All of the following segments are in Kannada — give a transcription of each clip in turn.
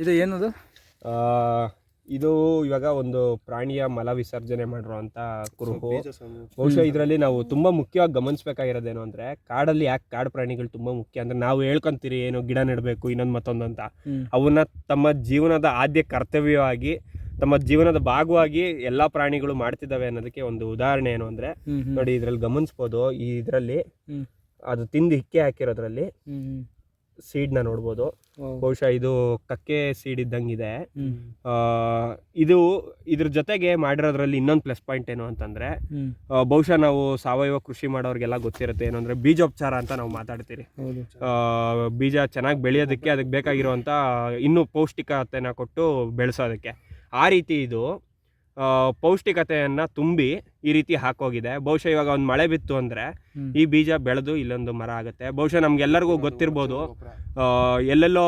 ಇದು ಏನದು? ಇದು ಇವಾಗ ಒಂದು ಪ್ರಾಣಿಯ ಮಲ ವಿಸರ್ಜನೆ ಮಾಡಿರುವಂಥ ಕುರುಹು. ಬಹುಶಃ ಇದರಲ್ಲಿ ನಾವು ತುಂಬ ಮುಖ್ಯವಾಗಿ ಗಮನಿಸ್ಬೇಕಾಗಿರೋದೇನು ಅಂದರೆ, ಕಾಡಲ್ಲಿ ಯಾಕೆ ಕಾಡು ಪ್ರಾಣಿಗಳು ತುಂಬ ಮುಖ್ಯ ಅಂದರೆ, ನಾವು ಹೇಳ್ಕೊಂತೀರಿ ಏನು ಗಿಡ ನೆಡಬೇಕು ಇನ್ನೊಂದು ಮತ್ತೊಂದು ಅಂತ, ಅವನ್ನ ತಮ್ಮ ಜೀವನದ ಆದ್ಯ ಕರ್ತವ್ಯವಾಗಿ, ತಮ್ಮ ಜೀವನದ ಭಾಗವಾಗಿ ಎಲ್ಲ ಪ್ರಾಣಿಗಳು ಮಾಡ್ತಿದ್ದಾವೆ ಅನ್ನೋದಕ್ಕೆ ಒಂದು ಉದಾಹರಣೆ ಏನು ಅಂದರೆ, ನೋಡಿ ಇದರಲ್ಲಿ ಗಮನಿಸ್ಬೋದು, ಈ ಇದರಲ್ಲಿ ಅದು ತಿಂದು ಹಿಕ್ಕೆ ಹಾಕಿರೋದ್ರಲ್ಲಿ ಸೀಡ್ನ ನೋಡ್ಬೋದು. ಬಹುಶಃ ಇದು ಕಕ್ಕೆ ಸೀಡ್ ಇದ್ದಂಗಿದೆ. ಇದ್ರ ಜೊತೆಗೆ ಮಾಡಿರೋದ್ರಲ್ಲಿ ಇನ್ನೊಂದು ಪ್ಲಸ್ ಪಾಯಿಂಟ್ ಏನು ಅಂತಂದ್ರೆ, ಬಹುಶಃ ನಾವು ಸಾವಯವ ಕೃಷಿ ಮಾಡೋರಿಗೆಲ್ಲ ಗೊತ್ತಿರುತ್ತೆ ಏನು ಅಂದ್ರೆ, ಬೀಜೋಪಚಾರ ಅಂತ ನಾವು ಮಾತಾಡ್ತೀರಿ. ಬೀಜ ಚೆನ್ನಾಗಿ ಬೆಳೆಯೋದಕ್ಕೆ ಅದಕ್ಕೆ ಬೇಕಾಗಿರುವಂಥ ಇನ್ನೂ ಪೌಷ್ಟಿಕತೆನ ಕೊಟ್ಟು ಬೆಳೆಸೋದಕ್ಕೆ, ಆ ರೀತಿ ಇದು ಪೌಷ್ಟಿಕತೆಯನ್ನು ತುಂಬಿ ಈ ರೀತಿ ಹಾಕೋಗಿದೆ. ಬಹುಶಃ ಇವಾಗ ಒಂದು ಮಳೆ ಬಿತ್ತು ಅಂದರೆ ಈ ಬೀಜ ಬೆಳೆದು ಇಲ್ಲೊಂದು ಮರ ಆಗುತ್ತೆ. ಬಹುಶಃ ನಮ್ಗೆಲ್ಲರಿಗೂ ಗೊತ್ತಿರ್ಬೋದು, ಎಲ್ಲೆಲ್ಲೋ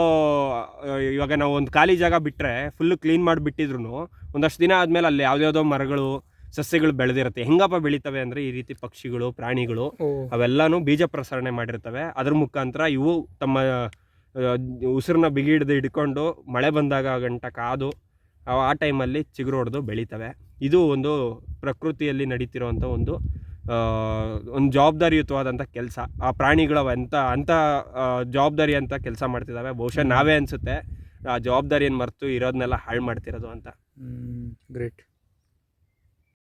ಇವಾಗ ನಾವು ಒಂದು ಖಾಲಿ ಜಾಗ ಬಿಟ್ಟರೆ ಫುಲ್ಲು ಕ್ಲೀನ್ ಮಾಡಿಬಿಟ್ಟಿದ್ರು ಒಂದಷ್ಟು ದಿನ ಆದಮೇಲೆ ಅಲ್ಲಿ ಯಾವುದ್ಯಾವುದೋ ಮರಗಳು ಸಸ್ಯಗಳು ಬೆಳೆದಿರುತ್ತೆ. ಹೆಂಗಪ್ಪ ಬೆಳೀತವೆ ಅಂದರೆ, ಈ ರೀತಿ ಪಕ್ಷಿಗಳು ಪ್ರಾಣಿಗಳು ಅವೆಲ್ಲನೂ ಬೀಜ ಪ್ರಸರಣೆ ಮಾಡಿರ್ತವೆ. ಅದ್ರ ಮುಖಾಂತರ ಇವು ತಮ್ಮ ಉಸಿರನ್ನ ಬಿಗಿಡ್ದು ಹಿಡ್ಕೊಂಡು ಮಳೆ ಬಂದಾಗ ಗಂಟ ಕಾದು ಆ ಟೈಮಲ್ಲಿ ಚಿಗುರು ಹೊಡೆದು ಬೆಳೀತವೆ. ಇದು ಒಂದು ಪ್ರಕೃತಿಯಲ್ಲಿ ನಡೀತಿರೋವಂಥ ಒಂದು ಜವಾಬ್ದಾರಿಯುತವಾದಂಥ ಕೆಲಸ. ಆ ಪ್ರಾಣಿಗಳು ಅಂಥ ಜವಾಬ್ದಾರಿ ಅಂತ ಕೆಲಸ ಮಾಡ್ತಿದ್ದಾವೆ. ಬಹುಶಃ ನಾವೇ ಅನಿಸುತ್ತೆ ಆ ಜವಾಬ್ದಾರಿಯನ್ನು ಮರೆತು ಇರೋದನ್ನೆಲ್ಲ ಹಾಳು ಮಾಡ್ತಿರೋದು ಅಂತ. ಗ್ರೇಟ್.